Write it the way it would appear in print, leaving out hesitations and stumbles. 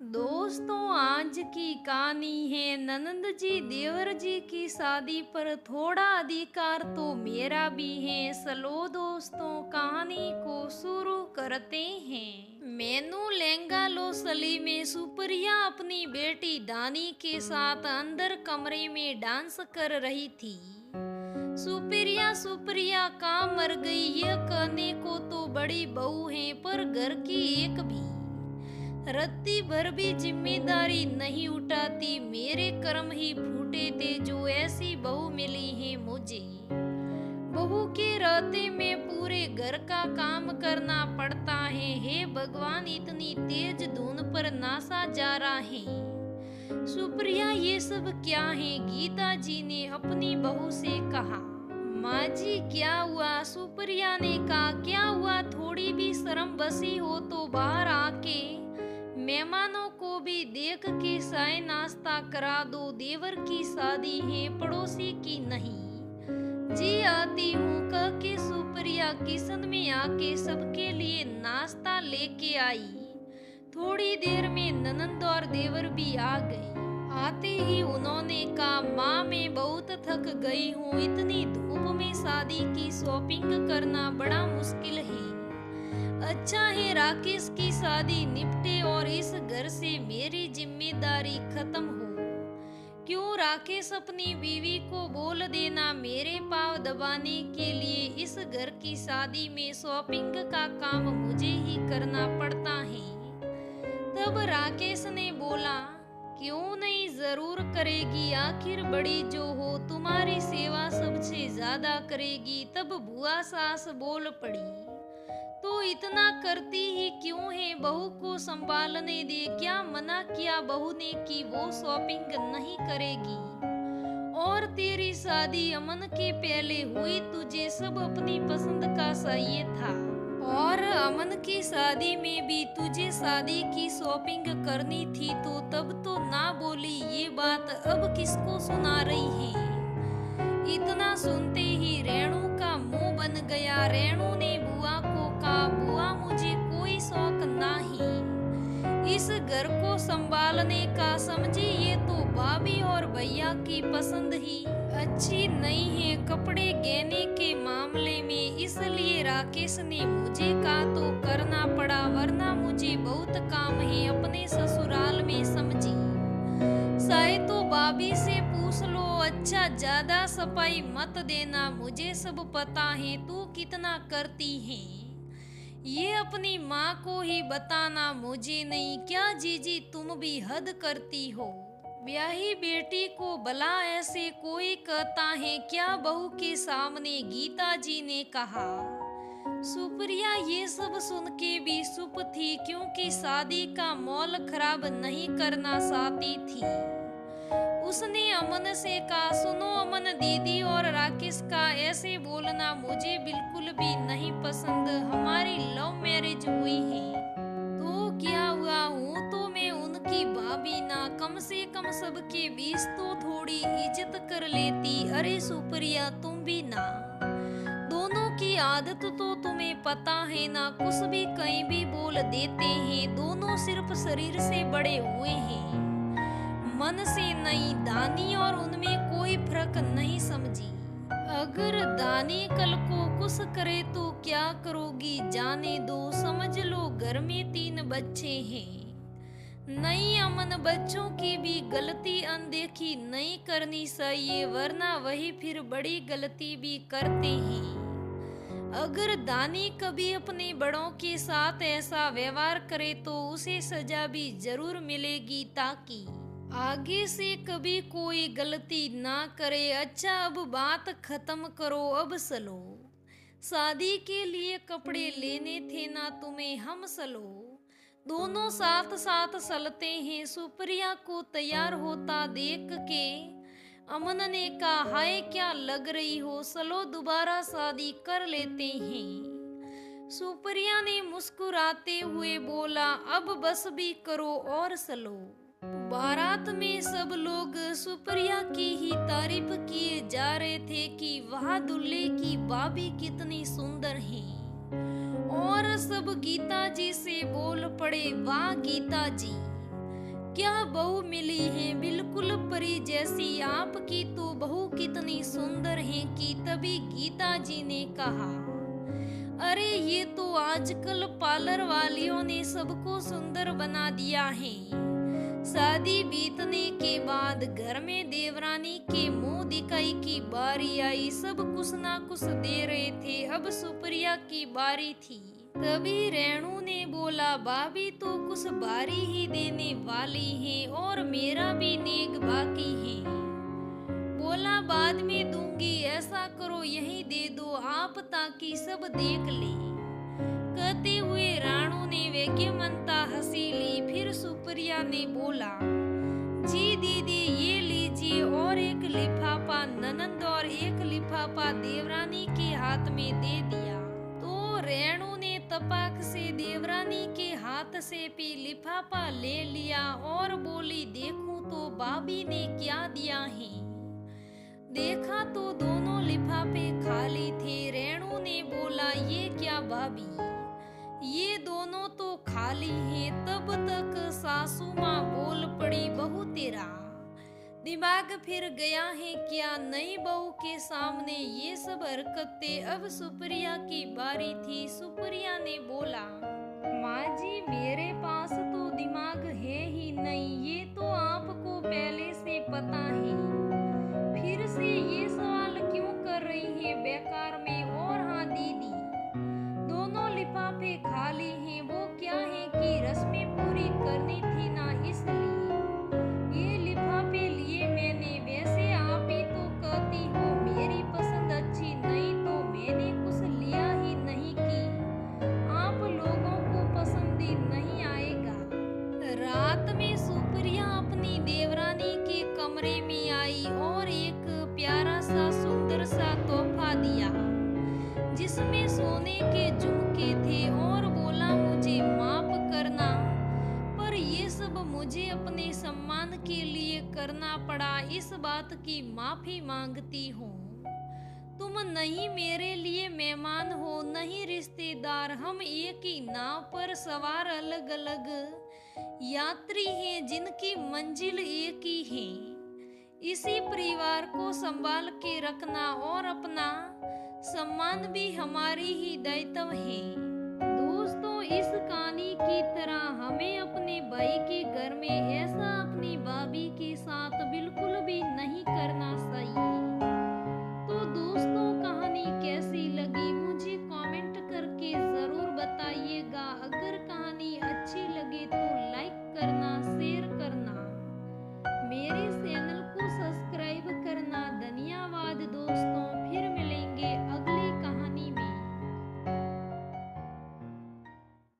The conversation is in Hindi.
दोस्तों, आज की कहानी है ननंद जी देवर जी की शादी पर थोड़ा अधिकार तो मेरा भी है। चलो दोस्तों, कहानी को शुरू करते हैं। मेनू लहंगा लो सली में सुप्रिया अपनी बेटी डानी के साथ अंदर कमरे में डांस कर रही थी। सुप्रिया सुप्रिया कहाँ मर गई, ये कहने को तो बड़ी बहू है, पर घर की एक भी रत्ती भर भी जिम्मेदारी नहीं उठाती। मेरे कर्म ही फूटे थे जो ऐसी बहू मिली है मुझे। बहू के रहते में पूरे घर का काम करना पड़ता है। हे भगवान, इतनी तेज धुन पर नासा जा रहा है। सुप्रिया, ये सब क्या है? गीता जी ने अपनी बहू से कहा। माँ जी, क्या हुआ? सुप्रिया ने कहा, क्या हुआ? थोड़ी भी शर्म बसी हो तो बाहर आके मेहमानों को भी देख के चाय नाश्ता करा दो। देवर की शादी है, पड़ोसी की नहीं। जी आती हूँ, कह के सुप्रिया किचन में आके सबके लिए नाश्ता लेके आई। थोड़ी देर में ननंद और देवर भी आ गए। आते ही उन्होंने कहा, माँ मैं बहुत थक गई हूँ, इतनी धूप में शादी की शॉपिंग करना बड़ा मुश्किल है। अच्छा है राकेश की शादी निपटे और इस घर से मेरी जिम्मेदारी खत्म हो। क्यों राकेश, अपनी बीवी को बोल देना मेरे पाँव दबाने के लिए। इस घर की शादी में शॉपिंग का काम मुझे ही करना पड़ता है। तब राकेश ने बोला, क्यों नहीं, जरूर करेगी, आखिर बड़ी जो हो तुम्हारी सेवा सबसे ज्यादा करेगी। तब बुआ सास बोल पड़ी, तो इतना करती ही क्यों है, बहू को संभालने दे। क्या मना किया बहू ने कि वो शॉपिंग नहीं करेगी? और तेरी शादी अमन के पहले हुई, तुझे सब अपनी पसंद का चाहिए था। और अमन की शादी में भी तुझे शादी की शॉपिंग करनी थी, तो तब तो ना बोली। ये बात अब किसको सुना रही है? इतना सुनते ही रेणु का मुंह बन गया। रेणु ने बुआ को कहा, बुआ मुझे कोई शौक नहीं इस घर को संभालने का, समझी। ये तो भाभी और भैया की पसंद ही अच्छी नहीं है कपड़े गहने के मामले में, इसलिए राकेश ने मुझे कहा तो करना पड़ा, वरना मुझे बहुत काम है अपने ससुराल में, समझी। शायद तो भाभी से पूछ लो। अच्छा, ज्यादा सफाई मत देना, मुझे सब पता है तू कितना करती है। ये अपनी माँ को ही बताना, मुझे नहीं। क्या जीजी, तुम भी हद करती हो। ब्याही बेटी को भला ऐसे कोई कहता है क्या? बहू के सामने गीता जी ने कहा। सुप्रिया ये सब सुन के भी चुप थी, क्योंकि शादी का माहौल खराब नहीं करना चाहती थी। उसने अमन से कहा, सुनो अमन दीदी और राकेश का ऐसे बोलना मुझे बिल्कुल भी नहीं पसंद। हमारी लव मैरिज हुई है तो क्या हुआ, हूँ तो मैं उनकी भाभी ना, कम से कम सबके बीच तो थोड़ी इज्जत कर लेती। अरे सुप्रिया, तुम भी ना, दोनों की आदत तो तुम्हें पता है ना, कुछ भी कहीं भी बोल देते हैं। दोनों सिर्फ शरीर से बड़े हुए हैं, मन से नहीं। दानी और उनमें कोई फर्क नहीं, समझी। अगर दानी कल को कुछ करे तो क्या करोगी? जाने दो, समझ लो घर में 3 बच्चे हैं। नहीं अमन, बच्चों की भी गलती अनदेखी नहीं करनी चाहिए, वरना वही फिर बड़ी गलती भी करते हैं। अगर दानी कभी अपने बड़ों के साथ ऐसा व्यवहार करे तो उसे सजा भी जरूर मिलेगी, ताकि आगे से कभी कोई गलती ना करे। अच्छा, अब बात खत्म करो, अब चलो। शादी के लिए कपड़े लेने थे ना तुम्हें, हम चलो। दोनों साथ साथ चलते हैं। सुप्रिया को तैयार होता देख के अमन ने कहा, हाय क्या लग रही हो, चलो दोबारा शादी कर लेते हैं। सुप्रिया ने मुस्कुराते हुए बोला, अब बस भी करो और चलो। बारात में सब लोग सुप्रिया की ही तारीफ किए जा रहे थे कि वह दूल्हे की भाभी कितनी सुंदर है। और सब गीता जी से बोल पड़े, वाह गीता जी, क्या बहू मिली है बिल्कुल परी जैसी, आपकी तो बहू कितनी सुंदर है कि तभी गीता जी ने कहा, अरे ये तो आजकल पार्लर वालियों ने सबको सुंदर बना दिया है। शादी बीतने के बाद घर में देवरानी के मुंह दिखाई की बारी आई। सब कुछ ना कुछ दे रहे थे, अब सुप्रिया की बारी थी। तभी रेणु ने बोला, भाभी तो कुछ बारी ही देने वाली है और मेरा भी नेक बाकी है। बोला बाद में दूंगी, ऐसा करो यही दे दो आप ताकि सब देख ले। कहते हुए राणू ने वेग्यमंता हंसी ली। फिर सुप्रिया ने बोला, जी दीदी ये लीजिए, और एक लिफाफा ननंद और एक लिफाफा देवरानी के हाथ में दे दिया। तो रेणु ने तपाक से देवरानी के हाथ से भी लिफाफा ले लिया और बोली, देखूं तो भाभी ने क्या दिया है। देखा तो दोनों लिफाफे खाली थे। रेणु ने बोला, ये क्या भाभी, ये दोनों तो खाली हैं। तब तक सासू माँ बोल पड़ी, बहू तेरा दिमाग फिर गया है क्या, नई बहू के सामने ये सब हरकतें। अब सुप्रिया की बारी थी। सुप्रिया ने बोला, माँ जी मेरे पास तो दिमाग है ही नहीं, ये तो आपको पहले से पता है, फिर से ये सवाल क्यों कर रही है बेकार में। और हाँ दीदी, दोनों लिफाफे खाली हैं, वो क्या है कि रस्में पूरी करनी थी ना, इसलिए ये लिफाफे लिए मैंने। वैसे आप ही तो कहती हो मेरी पसंद अच्छी नहीं, तो मैंने कुछ लिया ही नहीं कि आप लोगों को पसंद ही नहीं आएगा। रात में सुप्रिया अपनी देवरानी के कमरे में आई और एक प्यारा सा सुंदर सा तोहफा दिया, जिसमें सोने के झुमके थे, और बोला, मुझे माफ करना पर ये सब मुझे अपने सम्मान के लिए करना पड़ा, इस बात की माफी मांगती हूँ। तुम नहीं मेरे लिए मेहमान हो, नहीं रिश्तेदार, हम एक ही नाव पर सवार अलग अलग यात्री हैं, जिनकी मंजिल एक ही है। इसी परिवार को संभाल के रखना और अपना सम्मान भी हमारी ही दायित्व है। दोस्तों, इस कहानी की तरह हमें अपने भाई के घर में ऐसा अपनी भाभी के साथ बिल्कुल भी नहीं करना चाहिए। तो दोस्तों, कहानी कैसी लगी मुझे कमेंट करके जरूर बताइएगा। अगर कहानी अच्छी लगे तो लाइक करना, शेयर करना, मेरे चैनल को सब्सक्राइब करना। धन्यवाद दोस्तों।